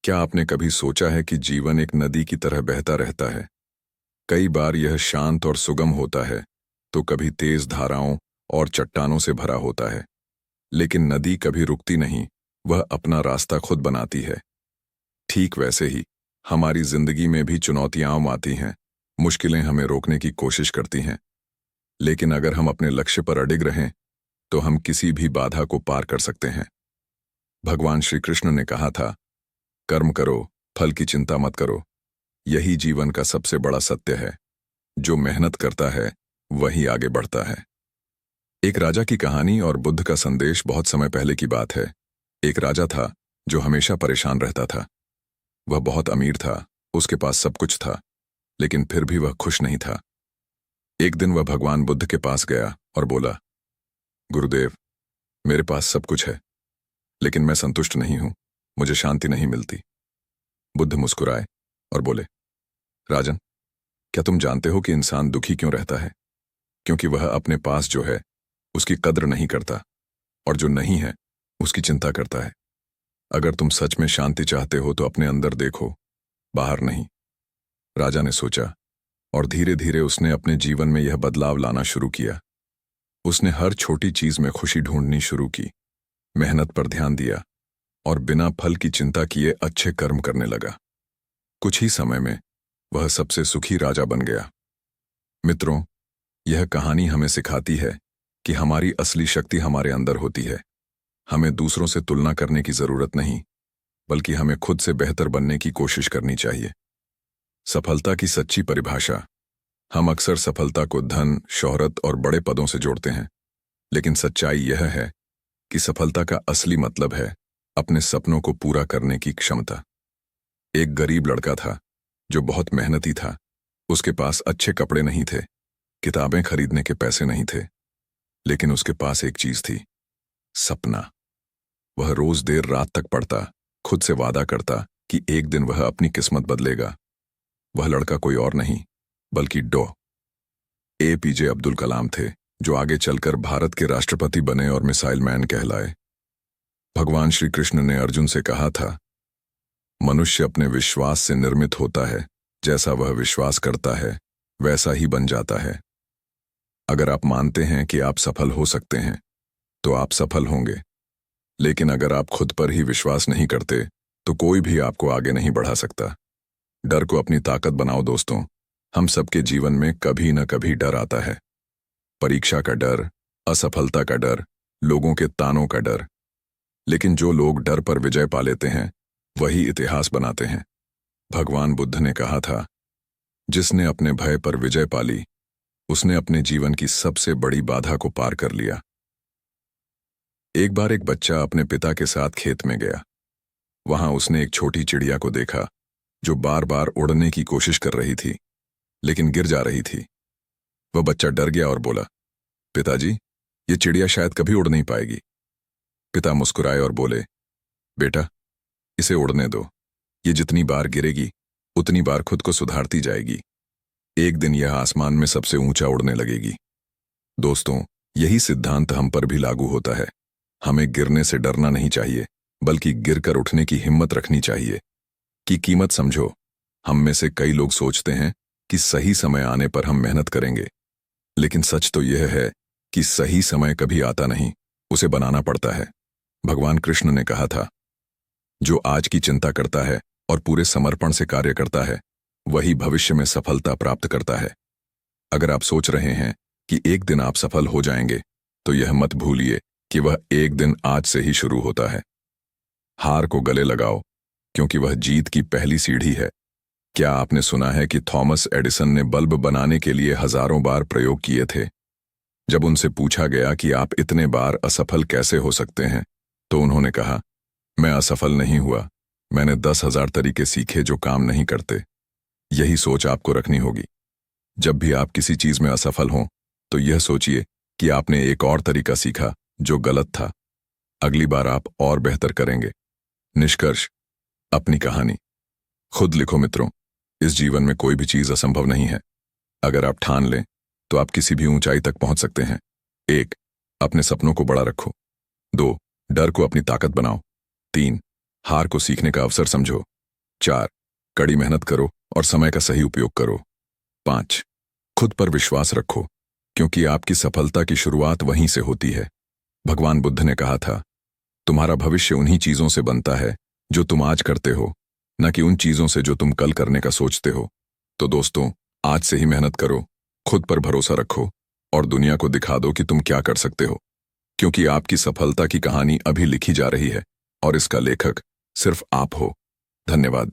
क्या आपने कभी सोचा है कि जीवन एक नदी की तरह बहता रहता है? कई बार यह शांत और सुगम होता है, तो कभी तेज धाराओं और चट्टानों से भरा होता है। लेकिन नदी कभी रुकती नहीं, वह अपना रास्ता खुद बनाती है। ठीक वैसे ही हमारी जिंदगी में भी चुनौतियां आती हैं, मुश्किलें हमें रोकने की कोशिश करती हैं। लेकिन अगर हम अपने लक्ष्य पर अडिग रहें, तो हम किसी भी बाधा को पार कर सकते हैं। भगवान श्री कृष्ण ने कहा था, कर्म करो, फल की चिंता मत करो। यही जीवन का सबसे बड़ा सत्य है। जो मेहनत करता है वही आगे बढ़ता है। एक राजा की कहानी और बुद्ध का संदेश। बहुत समय पहले की बात है। एक राजा था जो हमेशा परेशान रहता था। वह बहुत अमीर था, उसके पास सब कुछ था, लेकिन फिर भी वह खुश नहीं था। एक दिन वह भगवान बुद्ध के पास गया और बोला, गुरुदेव, मेरे पास सब कुछ है, लेकिन मैं संतुष्ट नहीं हूं, मुझे शांति नहीं मिलती। बुद्ध मुस्कुराए और बोले, राजन, क्या तुम जानते हो कि इंसान दुखी क्यों रहता है? क्योंकि वह अपने पास जो है उसकी कद्र नहीं करता, और जो नहीं है उसकी चिंता करता है। अगर तुम सच में शांति चाहते हो तो अपने अंदर देखो, बाहर नहीं। राजा ने सोचा, और धीरे धीरे उसने अपने जीवन में यह बदलाव लाना शुरू किया। उसने हर छोटी चीज में खुशी ढूंढनी शुरू की, मेहनत पर ध्यान दिया और बिना फल की चिंता किए अच्छे कर्म करने लगा। कुछ ही समय में वह सबसे सुखी राजा बन गया। मित्रों, यह कहानी हमें सिखाती है कि हमारी असली शक्ति हमारे अंदर होती है। हमें दूसरों से तुलना करने की जरूरत नहीं, बल्कि हमें खुद से बेहतर बनने की कोशिश करनी चाहिए। सफलता की सच्ची परिभाषा। हम अक्सर सफलता को धन, शोहरत और बड़े पदों से जोड़ते हैं, लेकिन सच्चाई यह है कि सफलता का असली मतलब है अपने सपनों को पूरा करने की क्षमता। एक गरीब लड़का था जो बहुत मेहनती था। उसके पास अच्छे कपड़े नहीं थे, किताबें खरीदने के पैसे नहीं थे, लेकिन उसके पास एक चीज थी, सपना। वह रोज देर रात तक पढ़ता, खुद से वादा करता कि एक दिन वह अपनी किस्मत बदलेगा। वह लड़का कोई और नहीं बल्कि APJ अब्दुल कलाम थे, जो आगे चलकर भारत के राष्ट्रपति बने और मिसाइल मैन कहलाए। भगवान श्री कृष्ण ने अर्जुन से कहा था, मनुष्य अपने विश्वास से निर्मित होता है, जैसा वह विश्वास करता है वैसा ही बन जाता है। अगर आप मानते हैं कि आप सफल हो सकते हैं, तो आप सफल होंगे। लेकिन अगर आप खुद पर ही विश्वास नहीं करते, तो कोई भी आपको आगे नहीं बढ़ा सकता। डर को अपनी ताकत बनाओ दोस्तों। हम सबके जीवन में कभी न कभी डर आता है। परीक्षा का डर, असफलता का डर, लोगों के तानों का डर। लेकिन जो लोग डर पर विजय पा लेते हैं, वही इतिहास बनाते हैं। भगवान बुद्ध ने कहा था, जिसने अपने भय पर विजय पा ली, उसने अपने जीवन की सबसे बड़ी बाधा को पार कर लिया। एक बार एक बच्चा अपने पिता के साथ खेत में गया। वहां उसने एक छोटी चिड़िया को देखा जो बार बार उड़ने की कोशिश कर रही थी, लेकिन गिर जा रही थी। वह बच्चा डर गया और बोला, पिताजी, ये चिड़िया शायद कभी उड़ नहीं पाएगी। पिता मुस्कुराए और बोले, बेटा, इसे उड़ने दो। ये जितनी बार गिरेगी उतनी बार खुद को सुधारती जाएगी। एक दिन यह आसमान में सबसे ऊंचा उड़ने लगेगी। दोस्तों, यही सिद्धांत हम पर भी लागू होता है। हमें गिरने से डरना नहीं चाहिए, बल्कि गिरकर उठने की हिम्मत रखनी चाहिए। की कीमत समझो। हम में से कई लोग सोचते हैं कि सही समय आने पर हम मेहनत करेंगे, लेकिन सच तो यह है कि सही समय कभी आता नहीं, उसे बनाना पड़ता है। भगवान कृष्ण ने कहा था, जो आज की चिंता करता है और पूरे समर्पण से कार्य करता है, वही भविष्य में सफलता प्राप्त करता है। अगर आप सोच रहे हैं कि एक दिन आप सफल हो जाएंगे, तो यह मत भूलिए कि वह एक दिन आज से ही शुरू होता है। हार को गले लगाओ, क्योंकि वह जीत की पहली सीढ़ी है। क्या आपने सुना है कि थॉमस एडिसन ने बल्ब बनाने के लिए हजारों बार प्रयोग किए थे? जब उनसे पूछा गया कि आप इतने बार असफल कैसे हो सकते हैं, तो उन्होंने कहा, मैं असफल नहीं हुआ, मैंने 10,000 तरीके सीखे जो काम नहीं करते। यही सोच आपको रखनी होगी। जब भी आप किसी चीज में असफल हों, तो यह सोचिए कि आपने एक और तरीका सीखा जो गलत था। अगली बार आप और बेहतर करेंगे। निष्कर्ष, अपनी कहानी खुद लिखो मित्रों। इस जीवन में कोई भी चीज असंभव नहीं है। अगर आप ठान लें, तो आप किसी भी ऊंचाई तक पहुंच सकते हैं। 1. अपने सपनों को बड़ा रखो। 2. डर को अपनी ताकत बनाओ। 3. हार को सीखने का अवसर समझो। 4. कड़ी मेहनत करो और समय का सही उपयोग करो। 5. खुद पर विश्वास रखो, क्योंकि आपकी सफलता की शुरुआत वहीं से होती है। भगवान बुद्ध ने कहा था, तुम्हारा भविष्य उन्हीं चीजों से बनता है जो तुम आज करते हो, न कि उन चीजों से जो तुम कल करने का सोचते हो। तो दोस्तों, आज से ही मेहनत करो, खुद पर भरोसा रखो और दुनिया को दिखा दो कि तुम क्या कर सकते हो, क्योंकि आपकी सफलता की कहानी अभी लिखी जा रही है और इसका लेखक सिर्फ आप हो। धन्यवाद।